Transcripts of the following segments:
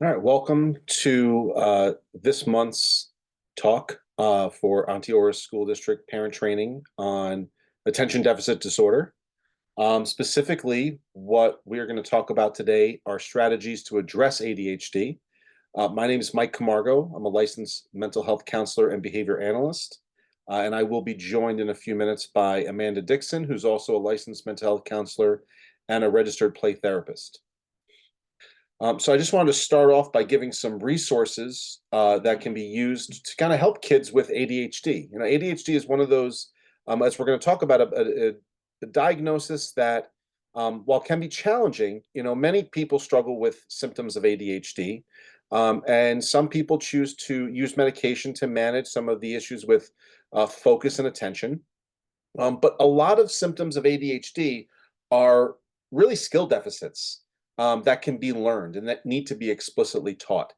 All right, welcome to this month's talk for Onteora School District parent training on attention deficit disorder. Specifically, what we're going to talk about today are strategies to address ADHD. My name is Mike Camargo. I'm a licensed mental health counselor and behavior analyst, and I will be joined in a few minutes by Amanda Dixon, who's also a licensed mental health counselor and a registered play therapist. So I just wanted to start off by giving some resources that can be used to kind of help kids with ADHD. ADHD is one of those, as we're going to talk about, a diagnosis that, while can be challenging, many people struggle with symptoms of ADHD, and some people choose to use medication to manage some of the issues with focus and attention. But a lot of symptoms of ADHD are really skill deficits that can be learned and that need to be explicitly taught.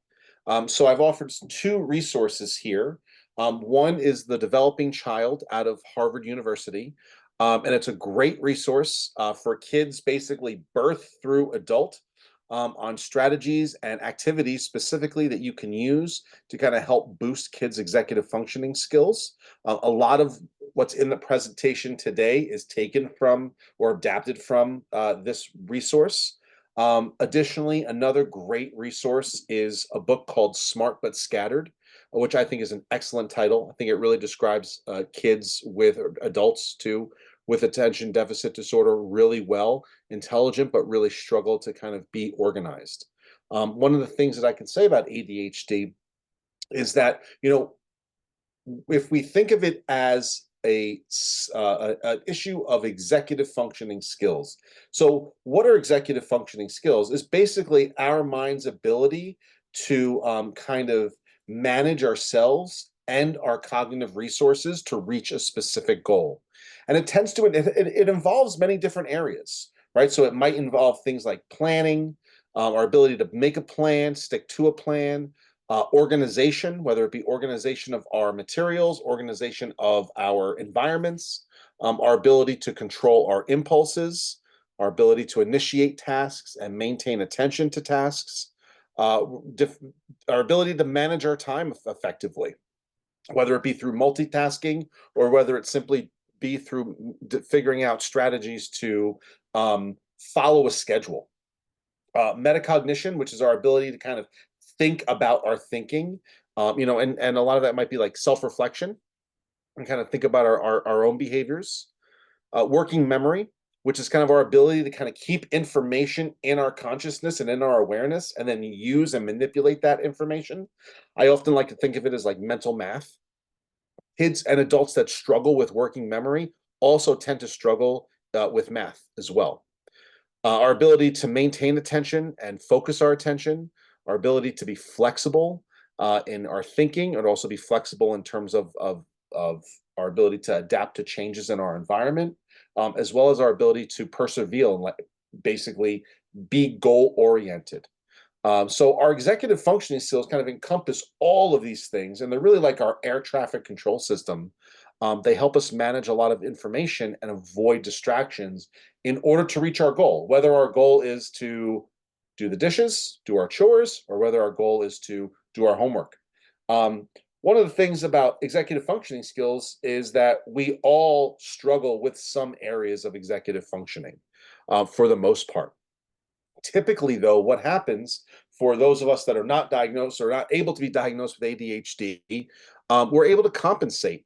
So I've offered two resources here. One is The Developing Child out of Harvard University. And it's a great resource for kids basically birth through adult on strategies and activities specifically that you can use to kind of help boost kids' executive functioning skills. A lot of what's in the presentation today is taken from or adapted from this resource. Additionally, another great resource is a book called Smart But Scattered, which I think is an excellent title. I think it really describes kids with adults too with attention deficit disorder really well, intelligent, but really struggle to kind of be organized. One of the things that I can say about ADHD is that, if we think of it as an issue of executive functioning skills. So what are executive functioning skills? Is basically our mind's ability to kind of manage ourselves and our cognitive resources to reach a specific goal. And it tends to, it involves many different areas, right? So it might involve things like planning, our ability to make a plan, stick to a plan, organization, whether it be organization of our materials, organization of our environments, our ability to control our impulses, our ability to initiate tasks and maintain attention to tasks, our ability to manage our time effectively, whether it be through multitasking or whether it simply be through figuring out strategies to follow a schedule. Metacognition, which is our ability to kind of think about our thinking, and a lot of that might be like self-reflection and kind of think about our own behaviors. Working memory, which is kind of our ability to kind of keep information in our consciousness and in our awareness and then use and manipulate that information. I often like to think of it as like mental math. Kids and adults that struggle with working memory also tend to struggle with math as well. Our ability to maintain attention and focus our attention, our ability to be flexible in our thinking, and also be flexible in terms of our ability to adapt to changes in our environment, as well as our ability to persevere and basically be goal-oriented. So our executive functioning skills kind of encompass all of these things, and they're really like our air traffic control system. They help us manage a lot of information and avoid distractions in order to reach our goal, whether our goal is to do the dishes, do our chores, or whether our goal is to do our homework. One of the things about executive functioning skills is that we all struggle with some areas of executive functioning for the most part. Typically, though, what happens for those of us that are not diagnosed or not able to be diagnosed with ADHD, we're able to compensate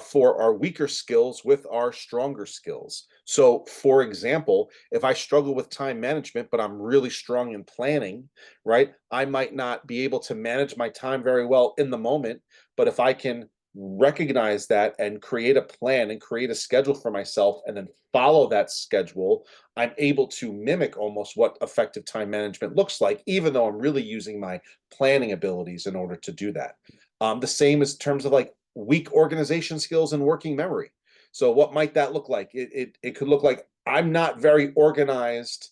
for our weaker skills with our stronger skills. So, for example, if I struggle with time management, but I'm really strong in planning, right? I might not be able to manage my time very well in the moment, but if I can recognize that and create a plan and create a schedule for myself and then follow that schedule, I'm able to mimic almost what effective time management looks like, even though I'm really using my planning abilities in order to do that. The same is in terms of like weak organization skills and working memory. So what might that look like? It could look like I'm not very organized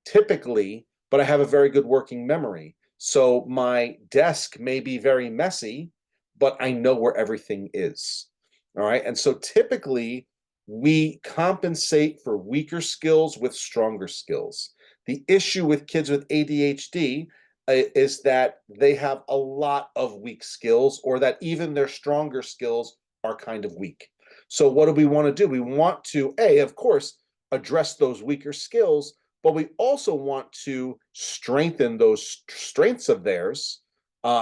typically, but I have a very good working memory. So my desk may be very messy, but I know where everything is. All right. And so typically we compensate for weaker skills with stronger skills. The issue with kids with ADHD is that they have a lot of weak skills, or that even their stronger skills are kind of weak. So what do we want to do? We want to, of course, address those weaker skills, but we also want to strengthen those strengths of theirs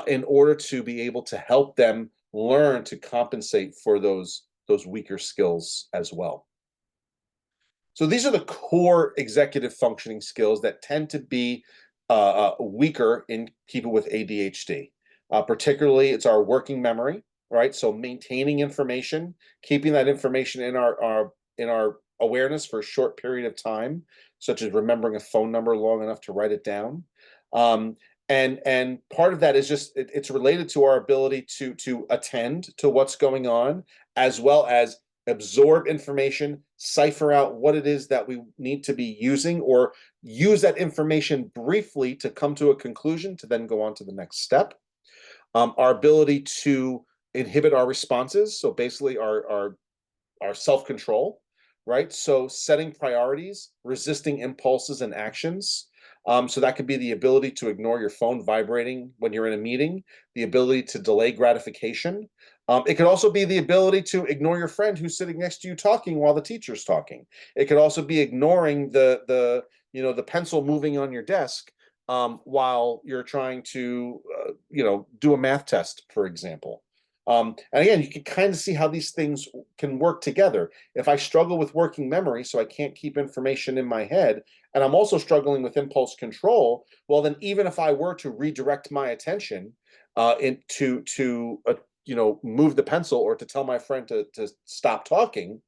in order to be able to help them learn to compensate for those weaker skills as well. So these are the core executive functioning skills that tend to be weaker in people with ADHD. Particularly, it's our working memory, right? So maintaining information, keeping that information in our awareness for a short period of time, such as remembering a phone number long enough to write it down. Um, and part of that is just it's related to our ability to attend to what's going on, as well as absorb information, cipher out what it is that we need to be using, or use that information briefly to come to a conclusion to then go on to the next step. Our ability to inhibit our responses, so basically our self-control, right? So setting priorities, resisting impulses and actions. So that could be the ability to ignore your phone vibrating when you're in a meeting, the ability to delay gratification. It could also be the ability to ignore your friend who's sitting next to you talking while the teacher's talking. It could also be ignoring the pencil moving on your desk while you're trying to do a math test, for example. And again, you can kind of see how these things can work together. If I struggle with working memory, so I can't keep information in my head, and I'm also struggling with impulse control, well, then even if I were to redirect my attention to move the pencil, or to tell my friend to stop talking,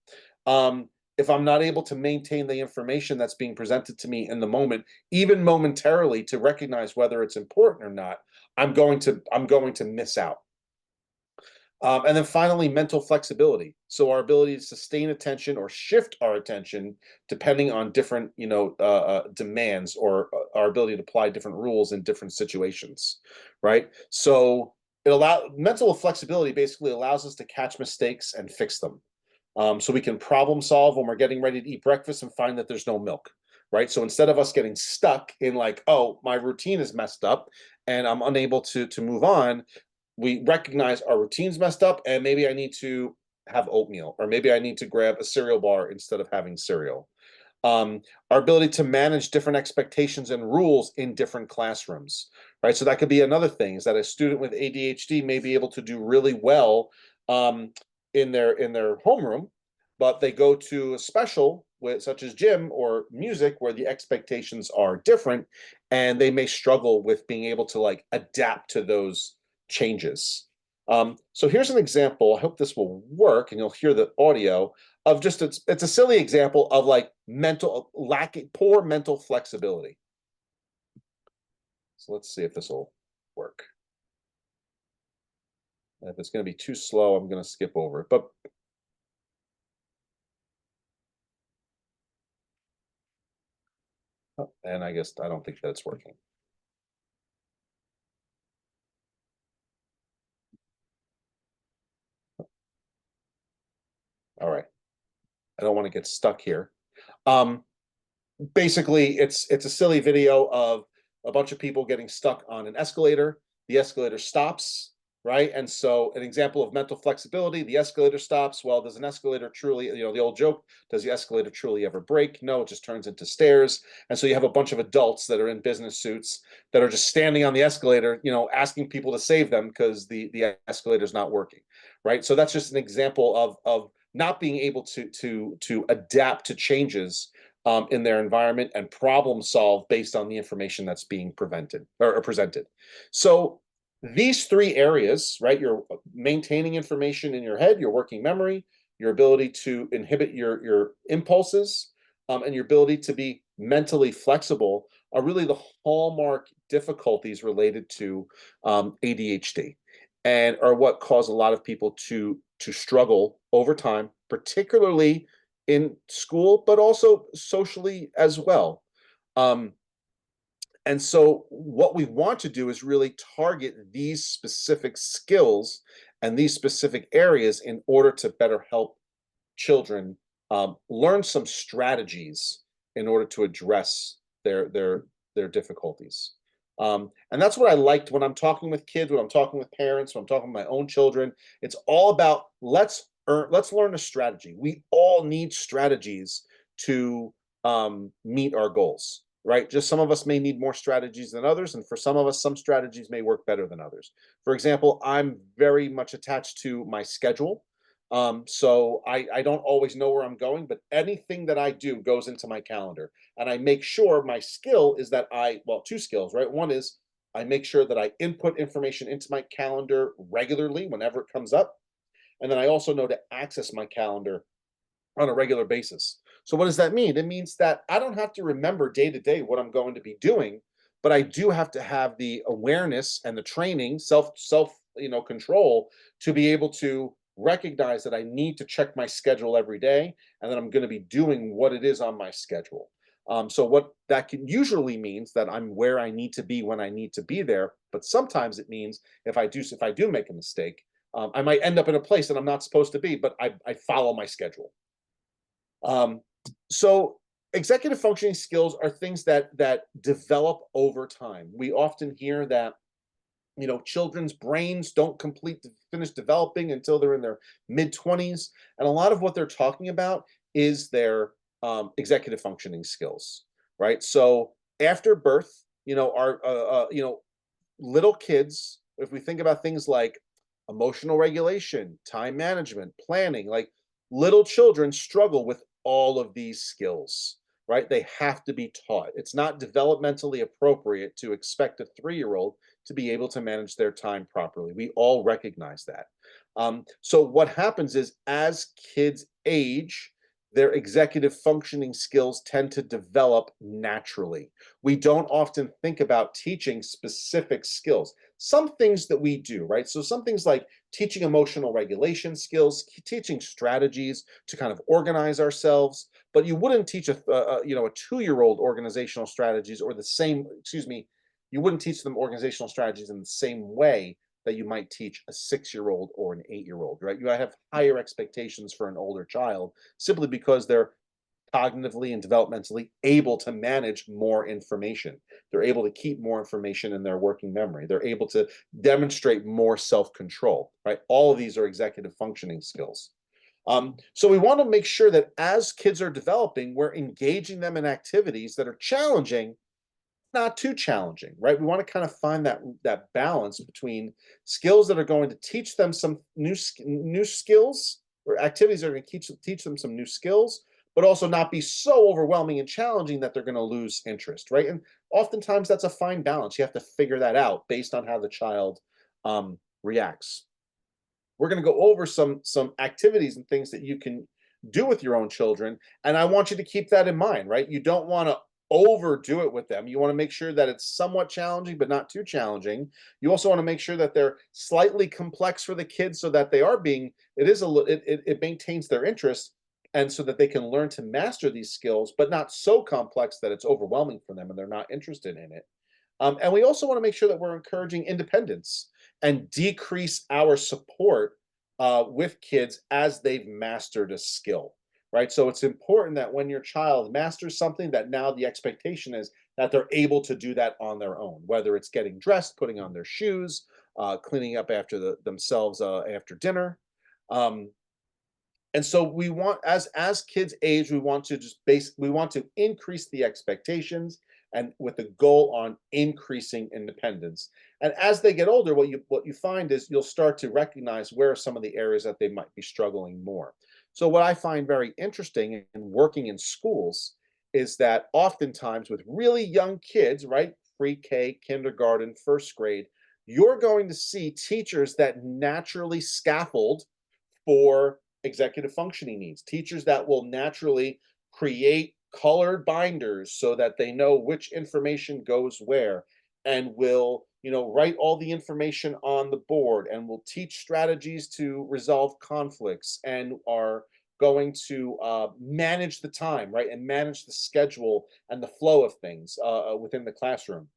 um, if I'm not able to maintain the information that's being presented to me in the moment, even momentarily, to recognize whether it's important or not, I'm going to miss out. And then finally, mental flexibility. So our ability to sustain attention or shift our attention depending on different, demands, or our ability to apply different rules in different situations, right? So mental flexibility basically allows us to catch mistakes and fix them. So we can problem solve when we're getting ready to eat breakfast and find that there's no milk, right? So instead of us getting stuck in like, oh, my routine is messed up and I'm unable to move on, we recognize our routine's messed up and maybe I need to have oatmeal, or maybe I need to grab a cereal bar instead of having cereal. Our ability to manage different expectations and rules in different classrooms, right? So that could be another thing, is that a student with ADHD may be able to do really well um, in their homeroom, but they go to a special with, such as gym or music, where the expectations are different, and they may struggle with being able to like adapt to those changes. So here's an example. I hope this will work, and you'll hear the audio of just it's a silly example of like poor mental flexibility. So let's see if this will work. If it's going to be too slow, I'm going to skip over it. But and I guess I don't think that it's working. All right. I don't want to get stuck here. Um, Basically, it's a silly video of a bunch of people getting stuck on an escalator. The escalator stops, right? And so an example of mental flexibility, the escalator stops. Well, does an escalator truly, the old joke, does the escalator truly ever break? No, it just turns into stairs. And so you have a bunch of adults that are in business suits that are just standing on the escalator, asking people to save them because the escalator is not working, right? So that's just an example of not being able to adapt to changes in their environment and problem solve based on the information that's being presented. So these three areas, right? You're maintaining information in your head, your working memory, your ability to inhibit your impulses, and your ability to be mentally flexible, are really the hallmark difficulties related to ADHD, and are what cause a lot of people to struggle over time, particularly in school, but also socially as well. Um, and so what we want to do is really target these specific skills and these specific areas in order to better help children learn some strategies in order to address their difficulties. And that's what I liked when I'm talking with kids, when I'm talking with parents, when I'm talking with my own children. It's all about let's learn a strategy. We all need strategies to meet our goals, right? Just some of us may need more strategies than others, and for some of us, some strategies may work better than others. For example, I'm very much attached to my schedule. So I don't always know where I'm going, but anything that I do goes into my calendar. And I make sure my skill is that well, two skills, right? One is I make sure that I input information into my calendar regularly whenever it comes up. And then I also know to access my calendar on a regular basis. So what does that mean? It means that I don't have to remember day to day what I'm going to be doing, but I do have to have the awareness and the training, control to be able to recognize that I need to check my schedule every day and that I'm going to be doing what it is on my schedule. So what that can usually means that I'm where I need to be when I need to be there, but sometimes it means if I do make a mistake, I might end up in a place that I'm not supposed to be, but I follow my schedule. Um, so executive functioning skills are things that develop over time. We often hear that children's brains don't finish developing until they're in their mid 20s, and a lot of what they're talking about is their executive functioning skills, right? So after birth, our little kids, if we think about things like emotional regulation, time management, planning, like little children struggle with all of these skills, right? They have to be taught. It's not developmentally appropriate to expect a 3-year-old to be able to manage their time properly. We all recognize that. So, what happens is as kids age, their executive functioning skills tend to develop naturally. We don't often think about teaching specific skills. Some things that we do, right? So, some things like teaching emotional regulation skills, teaching strategies to kind of organize ourselves, but you wouldn't teach a 2-year-old organizational strategies or the same, excuse me, you wouldn't teach them organizational strategies in the same way that you might teach a 6-year-old or an 8-year-old, right? You have higher expectations for an older child simply because they're cognitively and developmentally able to manage more information. They're able to keep more information in their working memory. They're able to demonstrate more self-control, right? All of these are executive functioning skills. So we want to make sure that as kids are developing, we're engaging them in activities that are challenging, not too challenging, right? We want to kind of find that balance between skills that are going to teach them some new skills, or activities that are going to teach them some new skills, but also not be so overwhelming and challenging that they're going to lose interest, right? And oftentimes that's a fine balance. You have to figure that out based on how the child reacts. We're going to go over some activities and things that you can do with your own children, and I want you to keep that in mind, right? You don't want to overdo it with them. You want to make sure that it's somewhat challenging but not too challenging. You also want to make sure that they're slightly complex for the kids so that it maintains their interest, and so that they can learn to master these skills, but not so complex that it's overwhelming for them and they're not interested in it. And we also want to make sure that we're encouraging independence and decrease our support with kids as they've mastered a skill, right? So it's important that when your child masters something, that now the expectation is that they're able to do that on their own, whether it's getting dressed, putting on their shoes, cleaning up after themselves after dinner. Um, and so we want, as kids age, we want to increase the expectations, and with the goal on increasing independence. And as they get older, what you find is you'll start to recognize where are some of the areas that they might be struggling more. So what I find very interesting in working in schools is that oftentimes with really young kids, right, pre-K, kindergarten, first grade, you're going to see teachers that naturally scaffold for executive functioning needs, teachers that will naturally create colored binders so that they know which information goes where, and will write all the information on the board, and will teach strategies to resolve conflicts, and are going to manage the time, right, and manage the schedule and the flow of things within the classroom.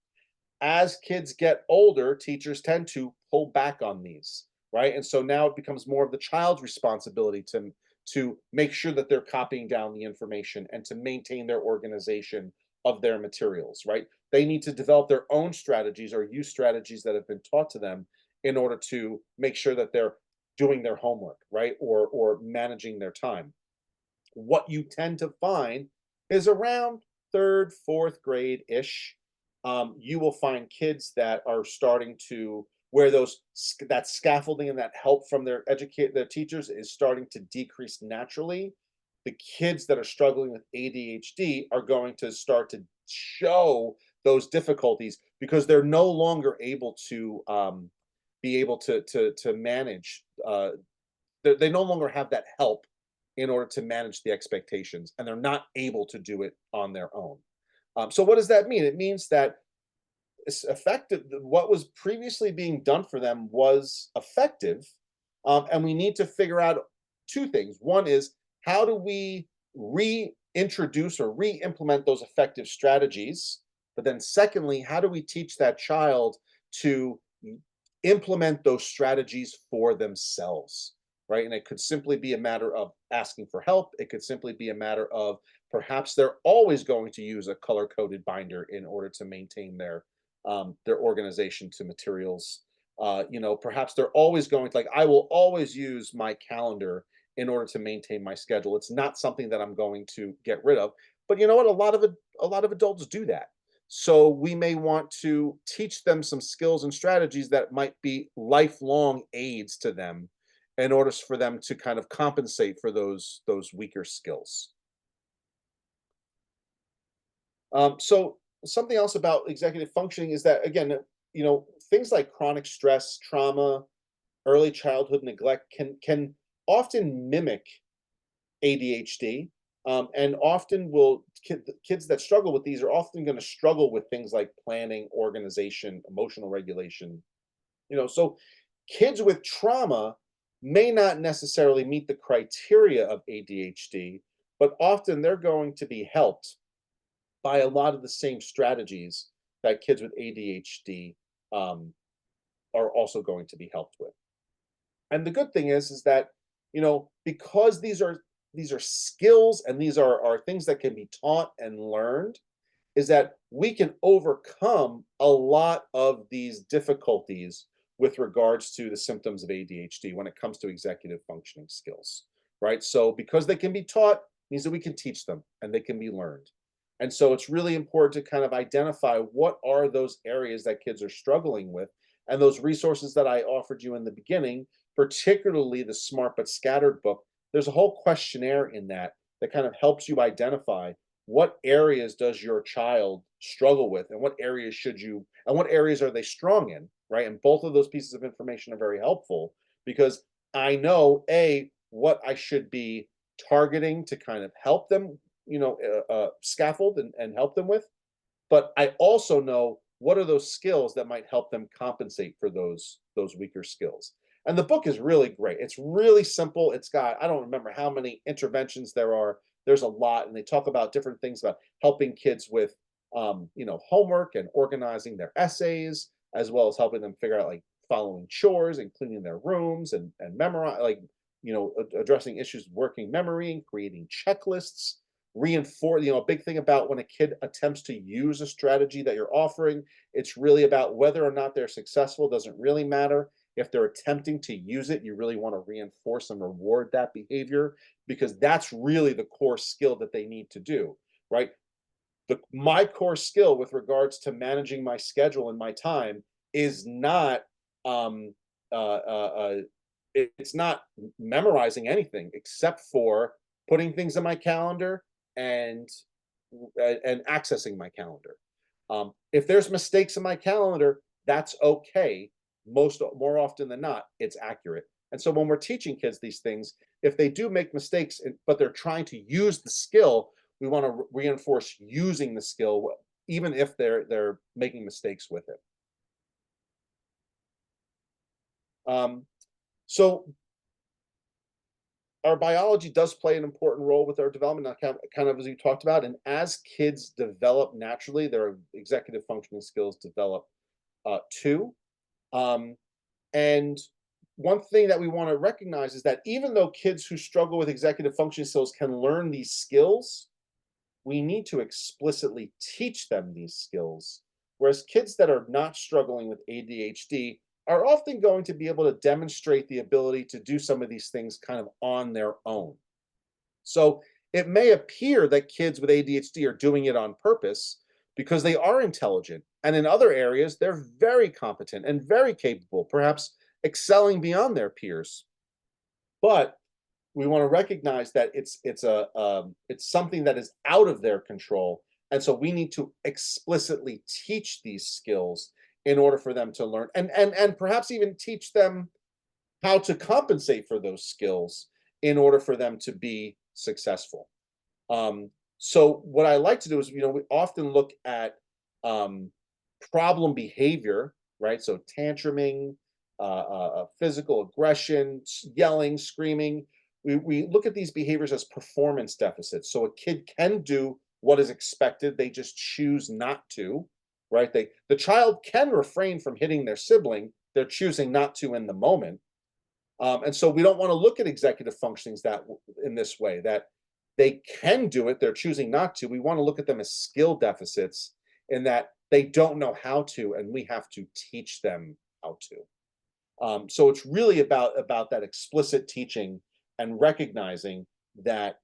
As kids get older, teachers tend to pull back on these, right? And so now it becomes more of the child's responsibility to make sure that they're copying down the information and to maintain their organization of their materials, right? They need to develop their own strategies or use strategies that have been taught to them in order to make sure that they're doing their homework, right? Or managing their time. What you tend to find is around third, fourth grade ish, you will find kids that are starting to where that scaffolding and that help from their teachers is starting to decrease naturally. The kids that are struggling with ADHD are going to start to show those difficulties because they're no longer able to be able to manage. They no longer have that help in order to manage the expectations, and they're not able to do it on their own. So what does that mean? It means that it's effective. What was previously being done for them was effective, and we need to figure out two things. One is how do we reintroduce or re-implement those effective strategies? But then, secondly, how do we teach that child to implement those strategies for themselves? Right. And it could simply be a matter of asking for help. It could simply be a matter of perhaps they're always going to use a color coded binder in order to maintain their organization to materials. Perhaps they're always going to like, I will always use my calendar in order to maintain my schedule. It's not something that I'm going to get rid of. But you know what? A lot of adults do that. So we may want to teach them some skills and strategies that might be lifelong aids to them in order for them to kind of compensate for those weaker skills. So something else about executive functioning is that again, things like chronic stress, trauma, early childhood neglect can often mimic ADHD, and often kids that struggle with these are often going to struggle with things like planning, organization, emotional regulation. So kids with trauma may not necessarily meet the criteria of ADHD, but often they're going to be helped by a lot of the same strategies that kids with ADHD um, are also going to be helped with. And the good thing is that because these are skills and these are things that can be taught and learned, is that we can overcome a lot of these difficulties with regards to the symptoms of ADHD when it comes to executive functioning skills, right? So because they can be taught means that we can teach them and they can be learned. And so it's really important to kind of identify what are those areas that kids are struggling with and those resources that I offered you in the beginning, particularly the Smart But Scattered book. There's a whole questionnaire in that kind of helps you identify what areas does your child struggle with and what areas are they strong in, right? And both of those pieces of information are very helpful because I know what I should be targeting to kind of help them, scaffold and help them with, but I also know what are those skills that might help them compensate for those weaker skills. And the book is really great. It's really simple. It's got, I don't remember how many interventions there are. There's a lot, and they talk about different things about helping kids with homework and organizing their essays, as well as helping them figure out like following chores and cleaning their rooms and memorize addressing issues with working memory and creating checklists. Reinforce, a big thing about when a kid attempts to use a strategy that you're offering, it's really about whether or not they're successful. Doesn't really matter. If they're attempting to use it, you really want to reinforce and reward that behavior because that's really the core skill that they need to do, right? My core skill with regards to managing my schedule and my time is not um, it's not memorizing anything except for putting things in my calendar and and accessing my calendar. If there's mistakes in my calendar, that's okay. More often than not, it's accurate. And so when we're teaching kids these things, if they do make mistakes, but they're trying to use the skill, we want to reinforce using the skill, even if they're making mistakes with it. Um, so our biology does play an important role with our development, kind of as you talked about. And as kids develop naturally, their executive functioning skills develop too. Um, and one thing that we want to recognize is that even though kids who struggle with executive functioning skills can learn these skills, we need to explicitly teach them these skills. Whereas kids that are not struggling with ADHD are often going to be able to demonstrate the ability to do some of these things kind of on their own. So it may appear that kids with ADHD are doing it on purpose because they are intelligent. And in other areas, they're very competent and very capable, perhaps excelling beyond their peers. But we want to recognize that it's something that is out of their control, and so we need to explicitly teach these skills in order for them to learn, and perhaps even teach them how to compensate for those skills in order for them to be successful. So what I like to do is, we often look at um, problem behavior, right? So tantruming, physical aggression, yelling, screaming. We look at these behaviors as performance deficits. So a kid can do what is expected, they just choose not to, right? The child can refrain from hitting their sibling, they're choosing not to in the moment. And so we don't want to look at executive functionings in this way, that they can do it, they're choosing not to. We want to look at them as skill deficits in that they don't know how to, and we have to teach them how to. So it's really about that explicit teaching and recognizing that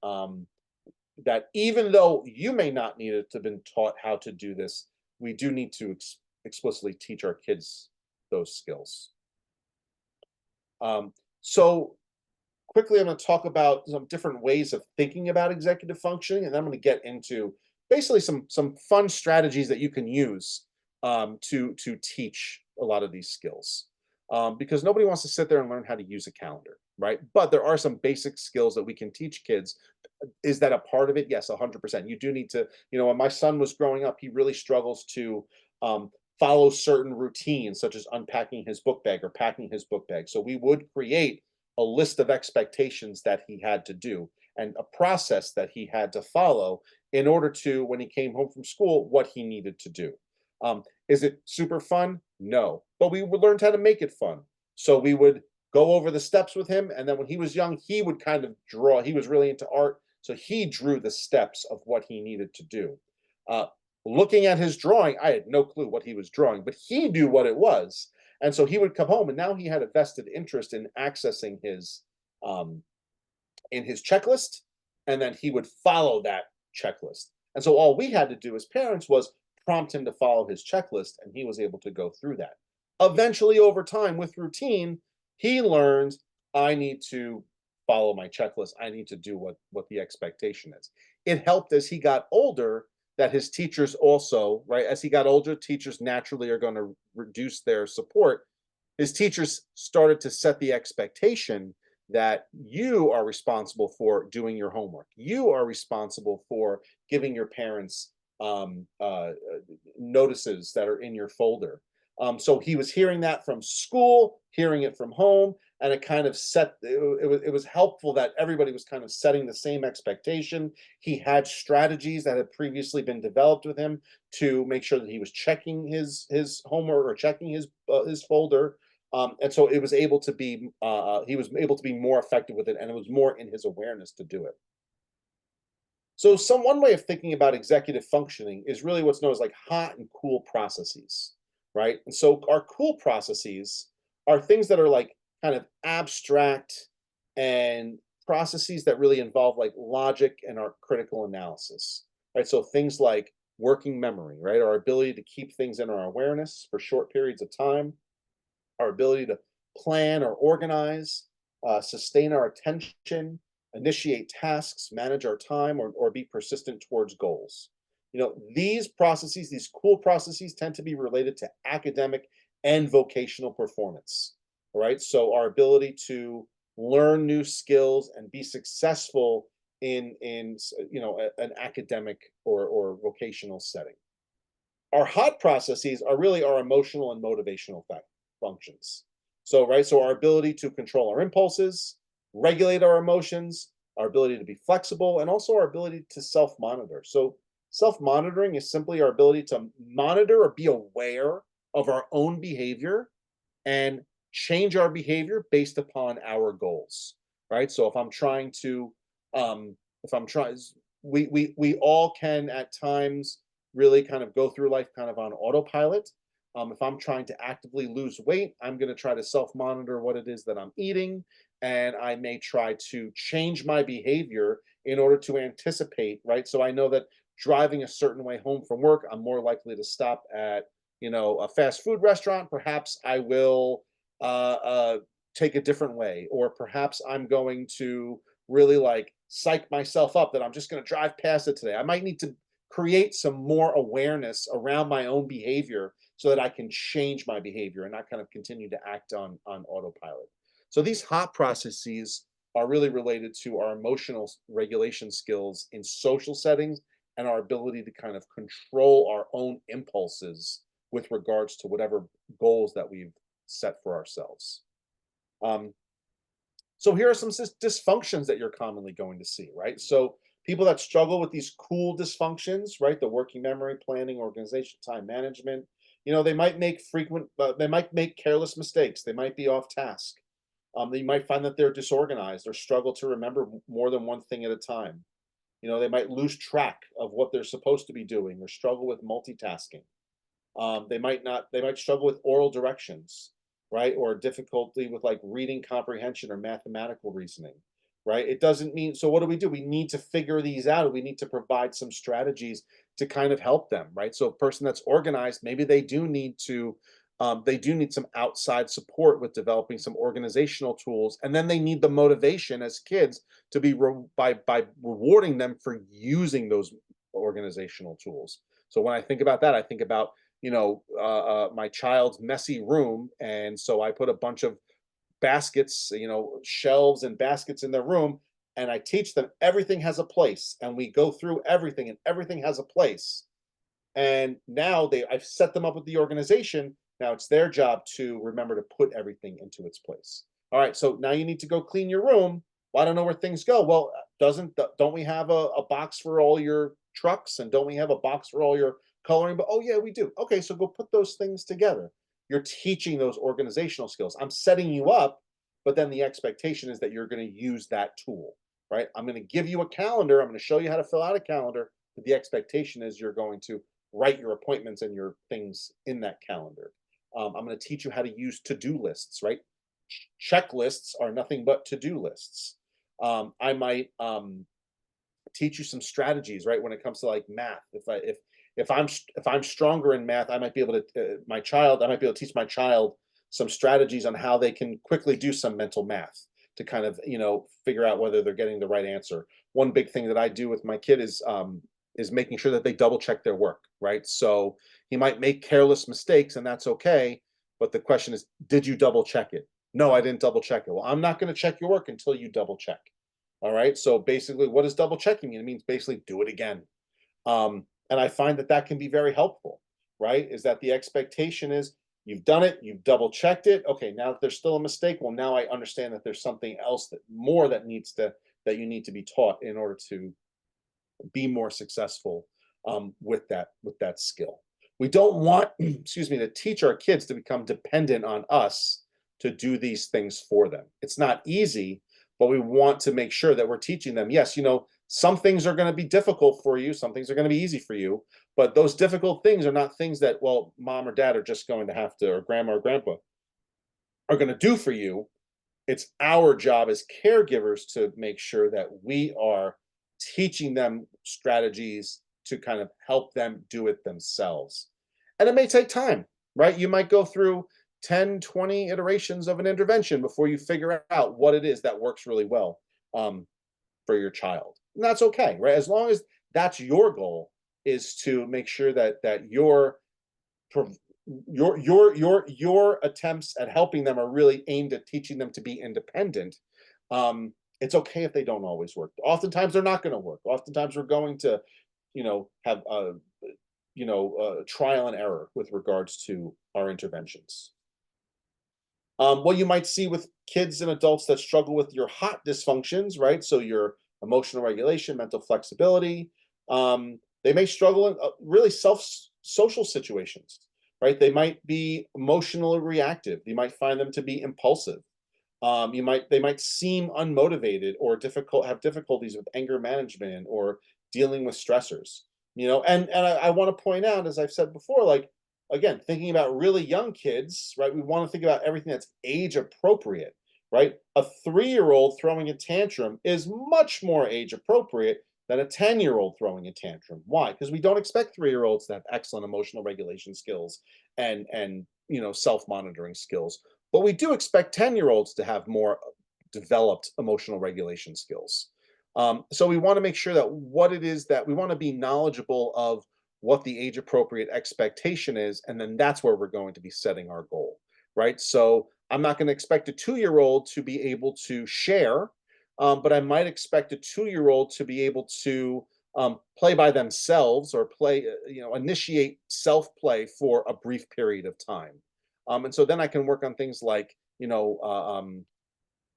that even though you may not need to have been taught how to do this, we do need to explicitly teach our kids those skills. So quickly, I'm going to talk about some different ways of thinking about executive functioning, and then I'm going to get into basically some fun strategies that you can use to teach a lot of these skills. Because nobody wants to sit there and learn how to use a calendar, right? But there are some basic skills that we can teach kids. Is that a part of it? Yes, 100%. You do need to, when my son was growing up, he really struggles to follow certain routines, such as unpacking his book bag or packing his book bag. So we would create a list of expectations that he had to do and a process that he had to follow in order to, when he came home from school, what he needed to do. Is it super fun? No, but we learned how to make it fun. So we would go over the steps with him, and then when he was young, he would kind of draw. He was really into art, so he drew the steps of what he needed to do. Uh, Looking at his drawing, I had no clue what he was drawing, but he knew what it was. And so he would come home, and now he had a vested interest in accessing um, his checklist, and then he would follow that checklist. And so all we had to do as parents was prompt him to follow his checklist, and he was able to go through that. Eventually, over time, with routine, he learned, I need to follow my checklist. I need to do what the expectation is. It helped as he got older that his teachers also, right, as he got older, teachers naturally are going to reduce their support. His teachers started to set the expectation that you are responsible for doing your homework. You are responsible for giving your parents notices that are in your folder. So he was hearing that from school, hearing it from home, and it kind of it was helpful that everybody was kind of setting the same expectation. He had strategies that had previously been developed with him to make sure that he was checking his homework or checking his folder. And so it was able to be he was able to be more effective with it, and it was more in his awareness to do it. So one way of thinking about executive functioning is really what's known as like hot and cool processes, right? And so our cool processes are things that are like kind of abstract and processes that really involve like logic and our critical analysis, right? So things like working memory, right? Our ability to keep things in our awareness for short periods of time, our ability to plan or organize, sustain our attention, initiate tasks, manage our time, or be persistent towards goals. These processes, these cool processes, tend to be related to academic and vocational performance. All right. So our ability to learn new skills and be successful in an academic or vocational setting. Our hot processes are really our emotional and motivational functions. So, right, so our ability to control our impulses, regulate our emotions, our ability to be flexible, and also our ability to self-monitor. So, self-monitoring is simply our ability to monitor or be aware of our own behavior and change our behavior based upon our goals, right? So, if I'm trying to, if I'm trying, we all can at times really kind of go through life kind of on autopilot. If I'm trying to actively lose weight, I'm going to try to self-monitor what it is that I'm eating, and I may try to change my behavior in order to anticipate, right? So I know that driving a certain way home from work, I'm more likely to stop at, a fast food restaurant. Perhaps I will take a different way, or perhaps I'm going to really like psych myself up that I'm just going to drive past it today. I might need to create some more awareness around my own behavior so that I can change my behavior and not kind of continue to act on autopilot. So these hot processes are really related to our emotional regulation skills in social settings and our ability to kind of control our own impulses with regards to whatever goals that we've set for ourselves. Um, so here are some dysfunctions that you're commonly going to see, right? So people that struggle with these cool dysfunctions, right? The working memory, planning, organization, time management, they might make they might make careless mistakes. They might be off task. They might find that they're disorganized or struggle to remember more than one thing at a time. They might lose track of what they're supposed to be doing or struggle with multitasking. They might struggle with oral directions, right? Or difficulty with like reading comprehension or mathematical reasoning, right? It doesn't mean, so what do? We need to figure these out. We need to provide some strategies to kind of help them, right? So a person that's organized, maybe they do need some outside support with developing some organizational tools, and then they need the motivation as kids to be by rewarding them for using those organizational tools. So when I think about that, I think about my child's messy room, and so I put a bunch of baskets, shelves and baskets in their room, and I teach them everything has a place, and we go through everything, and everything has a place. And now I've set them up with the organization. Now it's their job to remember to put everything into its place. All right, so now you need to go clean your room. Well, I don't know where things go. Well, don't we have a box for all your trucks, and don't we have a box for all your coloring? But oh yeah, we do. Okay, so go put those things together. You're teaching those organizational skills. I'm setting you up, but then the expectation is that you're going to use that tool, right? I'm going to give you a calendar. I'm going to show you how to fill out a calendar, but the expectation is you're going to write your appointments and your things in that calendar. I'm going to teach you how to use to-do lists, right? Checklists are nothing but to-do lists. I might teach you some strategies, right? When it comes to like math, if I'm stronger in math, I might be able to I might be able to teach my child some strategies on how they can quickly do some mental math to kind of figure out whether they're getting the right answer. One big thing that I do with my kid is making sure that they double check their work, right? So he might make careless mistakes, and that's okay. But the question is, did you double check it? No, I didn't double check it. Well, I'm not going to check your work until you double check. All right. So basically, what does double checking mean? It means basically do it again. And I find that that can be very helpful, right? Is that the expectation is you've done it, you've double checked it. Okay, now if there's still a mistake, well, now I understand that there's something else that you need to be taught in order to be more successful with that skill. We don't want, excuse me, to teach our kids to become dependent on us to do these things for them. It's not easy, but we want to make sure that we're teaching them. Yes, some things are going to be difficult for you, some things are going to be easy for you, but those difficult things are not things that, well, mom or dad are just going to have to, or grandma or grandpa are going to do for you. It's our job as caregivers to make sure that we are teaching them strategies to kind of help them do it themselves. And it may take time, right? You might go through 10, 20 iterations of an intervention before you figure out what it is that works really well for your child. And that's okay, right? As long as that's your goal, is to make sure that your attempts at helping them are really aimed at teaching them to be independent. It's okay if they don't always work. Oftentimes they're not going to work. Oftentimes we're going to, have trial and error with regards to our interventions. What you might see with kids and adults that struggle with your hot dysfunctions, right? So your emotional regulation, mental flexibility, they may struggle in really social situations, right? They might be emotionally reactive. You might find them to be impulsive. They might seem unmotivated or have difficulties with anger management or dealing with stressors. And I want to point out, as I've said before, like, again, thinking about really young kids, right? We want to think about everything that's age appropriate, right? A 3-year-old throwing a tantrum is much more age appropriate than a 10-year-old throwing a tantrum. Why? Because we don't expect 3-year-olds to have excellent emotional regulation skills and self-monitoring skills. But we do expect 10-year-olds to have more developed emotional regulation skills. So we want to make sure that what it is that we want to be knowledgeable of what the age appropriate expectation is, and then that's where we're going to be setting our goal, right? So I'm not going to expect a 2-year-old to be able to share, but I might expect a 2-year-old to be able to play by themselves or initiate self play for a brief period of time. And so then I can work on things like,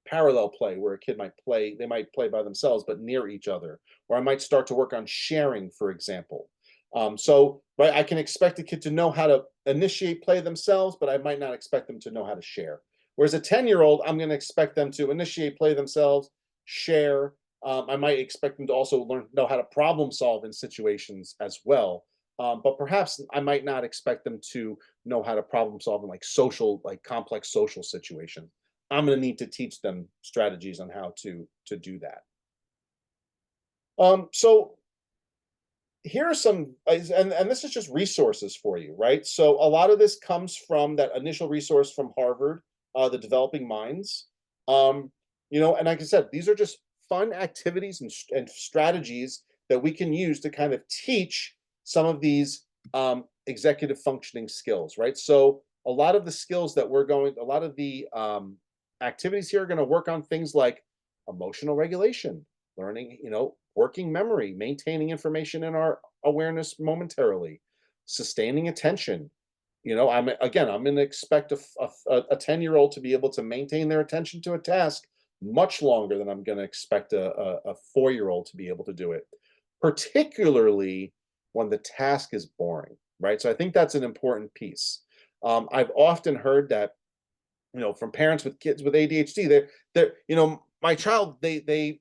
parallel play where a kid might play, they might play by themselves but near each other, or I might start to work on sharing, for example. So right, I can expect a kid to know how to initiate play themselves, but I might not expect them to know how to share. Whereas a 10-year-old, I'm going to expect them to initiate play themselves, share. I might expect them to also know how to problem solve in situations as well. But perhaps I might not expect them to know how to problem solve in like complex social situations. I'm going to need to teach them strategies on how to do that. So here are some, and this is just resources for you, right? So a lot of this comes from that initial resource from Harvard, the Developing Minds. And like I said, these are just fun activities and strategies that we can use to kind of teach some of these executive functioning skills, right? So a lot of the skills that a lot of the activities here are going to work on things like emotional regulation, learning, working memory, maintaining information in our awareness momentarily, sustaining attention. I'm going to expect a 10-year-old to be able to maintain their attention to a task much longer than I'm going to expect a 4-year-old to be able to do it, particularly when the task is boring, right? So I think that's an important piece. I've often heard that, from parents with kids with ADHD, my child, they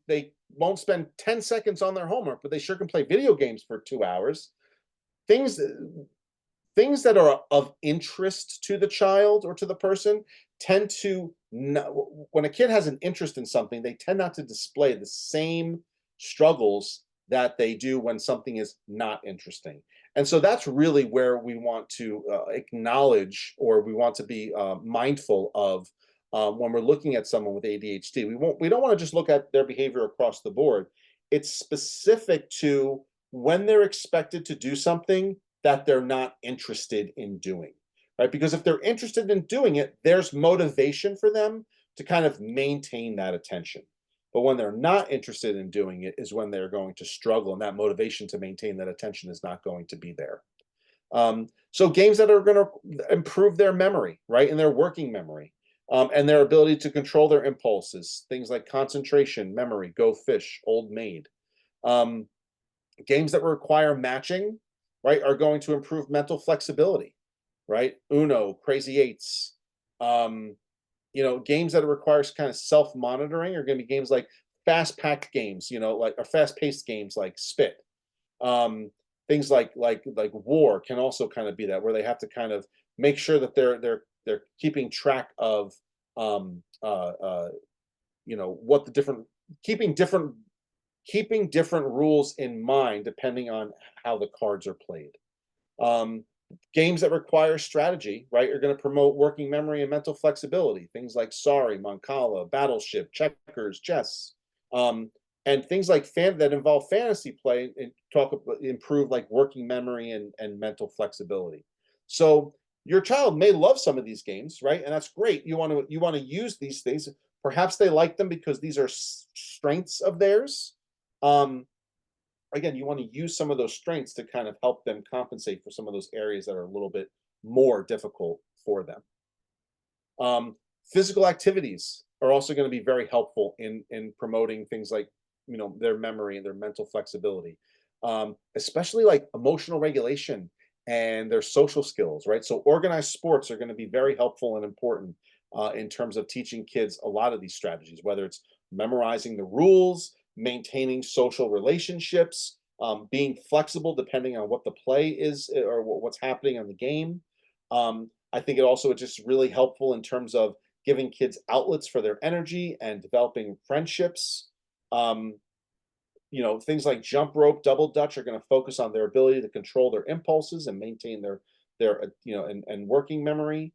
won't spend 10 seconds on their homework, but they sure can play video games for 2 hours. Things things that are of interest to the child or to the person tend to not, when a kid has an interest in something, they tend not to display the same struggles that they do when something is not interesting. And so that's really where we want to acknowledge, or we want to be mindful of, when we're looking at someone with ADHD. We don't want to just look at their behavior across the board. It's specific to when they're expected to do something that they're not interested in doing, right? Because if they're interested in doing it, there's motivation for them to kind of maintain that attention. But when they're not interested in doing it is when they're going to struggle, and that motivation to maintain that attention is not going to be there. So games that are going to improve their memory, right, and their working memory, and their ability to control their impulses, things like concentration, memory, Go Fish, Old Maid. Um, Games that require matching, right, are going to improve mental flexibility, right? Uno, Crazy Eights. Games that requires kind of self-monitoring are going to be games like fast-packed games, or fast-paced games like Spit. Um, Things like War can also kind of be that, where they have to kind of make sure that they're keeping track of what the different keeping different keeping different rules in mind depending on how the cards are played. Um, Games that require strategy, right, are going to promote working memory and mental flexibility. Things like Sorry, Mancala, Battleship, Checkers, Chess, and things like that involve fantasy play and improve like working memory and mental flexibility. So your child may love some of these games, right, and that's great. You want to use these things. Perhaps they like them because these are strengths of theirs. Um, Again, you want to use some of those strengths to kind of help them compensate for some of those areas that are a little bit more difficult for them. Physical activities are also going to be very helpful in promoting things like their memory and their mental flexibility, especially like emotional regulation and their social skills. Right, so organized sports are going to be very helpful and important in terms of teaching kids a lot of these strategies, whether it's memorizing the rules, maintaining social relationships, being flexible depending on what the play is or what's happening on the game. I think it's just really helpful in terms of giving kids outlets for their energy and developing friendships. Um, things like jump rope, double dutch are going to focus on their ability to control their impulses and maintain and working memory.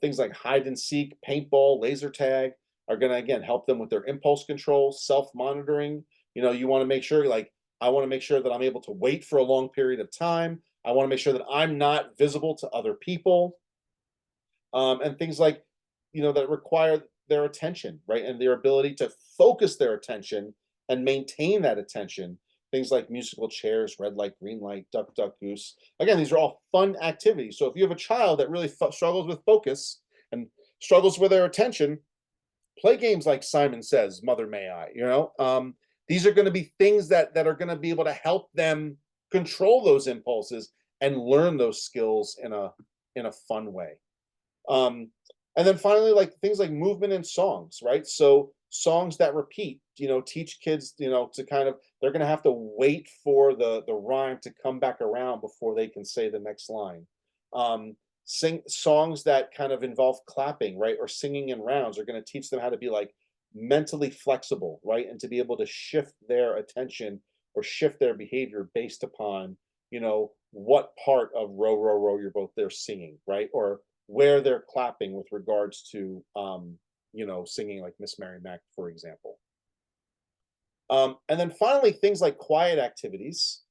Things like hide and seek, paintball, laser tag are going to again help them with their impulse control, self monitoring. You want to make sure, like, I want to make sure that I'm able to wait for a long period of time. I want to make sure that I'm not visible to other people, and things like that require their attention, right, and their ability to focus their attention and maintain that attention. Things like musical chairs, red light, green light, duck duck goose. Again, these are all fun activities. So if you have a child that really struggles with focus and struggles with their attention, play games like Simon Says, Mother May I. These are going to be things that are going to be able to help them control those impulses and learn those skills in a fun way. Um, and then finally, like things like movement and songs, right? So songs that repeat, teach kids, to kind of they're going to have to wait for the rhyme to come back around before they can say the next line. Sing songs that kind of involve clapping, right, or singing in rounds are going to teach them how to be like mentally flexible, right, and to be able to shift their attention or shift their behavior based upon what part of row row row your boat they're singing, right, or where they're clapping with regards to singing like Miss Mary Mac, for example. And then finally, things like quiet activities,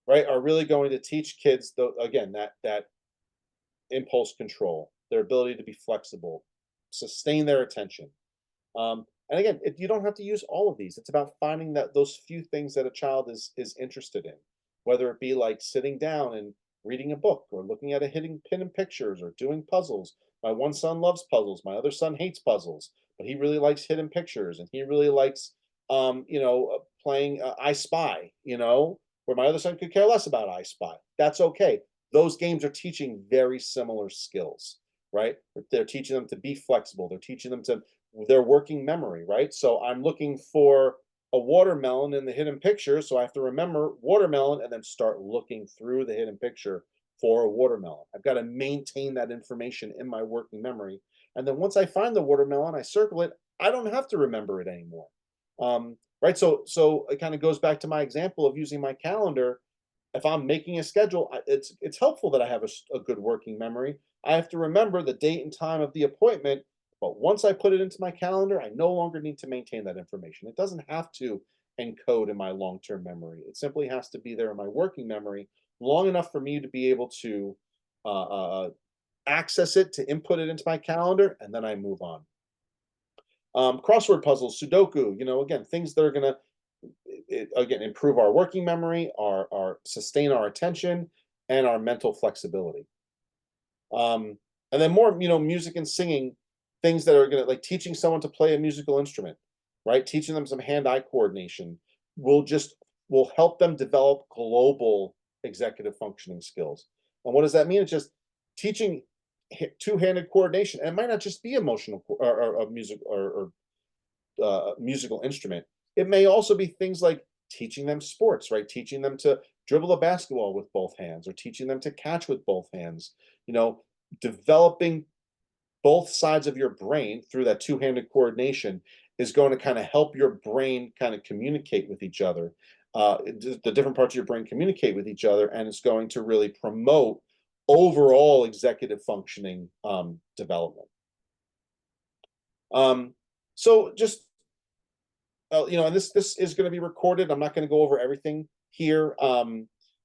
right, are really going to teach kids again that impulse control, their ability to be flexible, sustain their attention. And again, you don't have to use all of these. It's about finding those few things that a child is interested in, whether it be like sitting down and reading a book or looking at a hidden pin and pictures or doing puzzles. My one son loves puzzles. My other son hates puzzles, but he really likes hidden pictures and he really likes playing I Spy. Where my other son could care less about I Spy. That's okay. Those games are teaching very similar skills, right? They're teaching them to be flexible. They're teaching them to their working memory, right? So I'm looking for a watermelon in the hidden picture, so I have to remember watermelon and then start looking through the hidden picture for a watermelon. I've got to maintain that information in my working memory. And then once I find the watermelon, I circle it. I don't have to remember it anymore. Right? So it kind of goes back to my example of using my calendar. If I'm making a schedule, it's helpful that I have a good working memory. I have to remember the date and time of the appointment, but once I put it into my calendar, I no longer need to maintain that information. It doesn't have to encode in my long-term memory. It simply has to be there in my working memory long enough for me to be able to access it, to input it into my calendar, and then I move on. Crossword puzzles, Sudoku, again, things that are going to again improve our working memory, our sustain our attention, and our mental flexibility. And then more, music and singing, things that are going to like teaching someone to play a musical instrument, right? Teaching them some hand-eye coordination will help them develop global executive functioning skills. And what does that mean? It's just teaching two-handed coordination, and it might not just be emotional or music or musical instrument. It may also be things like teaching them sports, right? Teaching them to dribble a basketball with both hands or teaching them to catch with both hands. Developing both sides of your brain through that two-handed coordination is going to kind of help your brain kind of communicate with each other. The different parts of your brain communicate with each other, and it's going to really promote overall executive functioning development. So just and this is going to be recorded. I'm not going to go over everything here,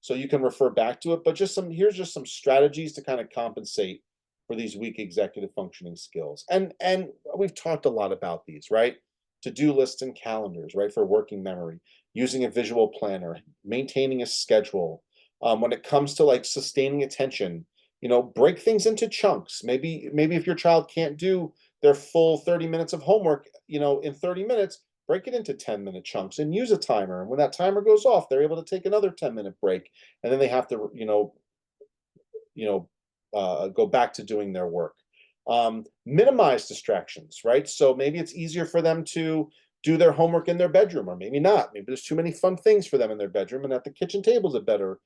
so you can refer back to it. But here's just some strategies to kind of compensate for these weak executive functioning skills. And we've talked a lot about these, right? To-do lists and calendars, right, for working memory, using a visual planner, maintaining a schedule. When it comes to like sustaining attention, break things into chunks. Maybe if your child can't do their full 30 minutes of homework, in 30 minutes, break it into 10-minute chunks and use a timer. And when that timer goes off, they're able to take another 10-minute break, and then they have to, go back to doing their work. Minimize distractions, right? So maybe it's easier for them to do their homework in their bedroom, or maybe not. Maybe there's too many fun things for them in their bedroom, and at the kitchen table is a better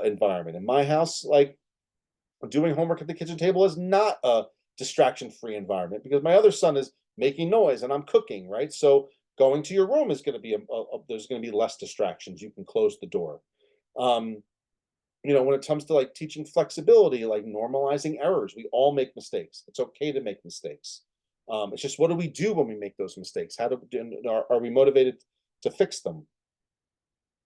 environment. In my house, like, doing homework at the kitchen table is not a distraction-free environment because my other son is making noise and I'm cooking, right? So going to your room is going to be there's going to be less distractions. You can close the door. Um, when it comes to like teaching flexibility, like normalizing errors, we all make mistakes. It's okay to make mistakes. It's just, what do we do when we make those mistakes? Are we motivated to fix them?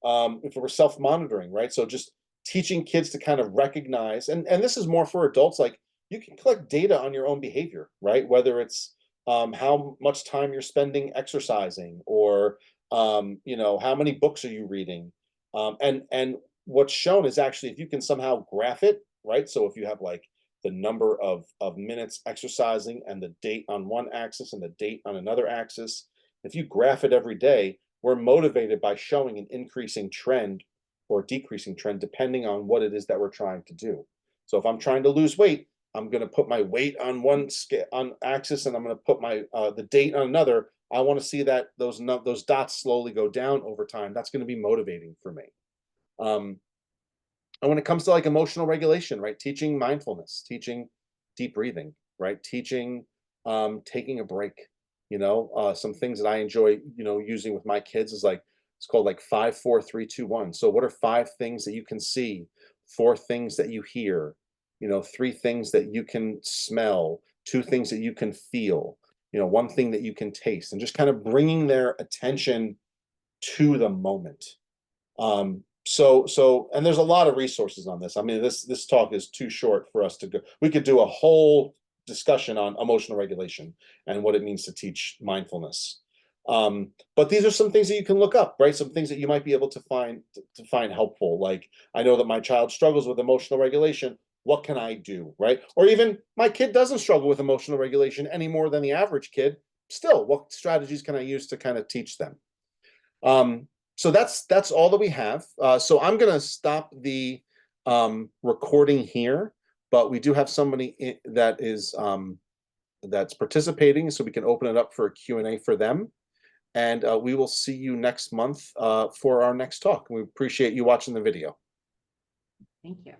If we're self-monitoring, right? So just teaching kids to kind of recognize, and this is more for adults, like, you can collect data on your own behavior, right? Whether it's how much time you're spending exercising, or how many books are you reading, and what's shown is actually, if you can somehow graph it, right? So if you have like the number of minutes exercising and the date on one axis and the date on another axis, if you graph it every day, we're motivated by showing an increasing trend or decreasing trend depending on what it is that we're trying to do. So if I'm trying to lose weight, I'm going to put my weight on one axis, and I'm going to put my the date on another. I want to see that those dots slowly go down over time. That's going to be motivating for me. Um, and when it comes to like emotional regulation, right? Teaching mindfulness, teaching deep breathing, right? Teaching taking a break. Some things that I enjoy, using with my kids is like, it's called like 5, 4, 3, 2, 1. So what are 5 things that you can see, 4 things that you hear, 3 things that you can smell, 2 things that you can feel, 1 thing that you can taste, and just kind of bringing their attention to the moment. And there's a lot of resources on this. I mean, this talk is too short for us to go. We could do a whole discussion on emotional regulation and what it means to teach mindfulness. But these are some things that you can look up, right? Some things that you might be able to find helpful. Like, I know that my child struggles with emotional regulation. What can I do, right? Or even my kid doesn't struggle with emotional regulation any more than the average kid. Still, what strategies can I use to kind of teach them? So that's all that we have. So I'm going to stop the recording here, but we do have somebody that's participating, so we can open it up for a Q&A for them. And we will see you next month for our next talk. We appreciate you watching the video. Thank you.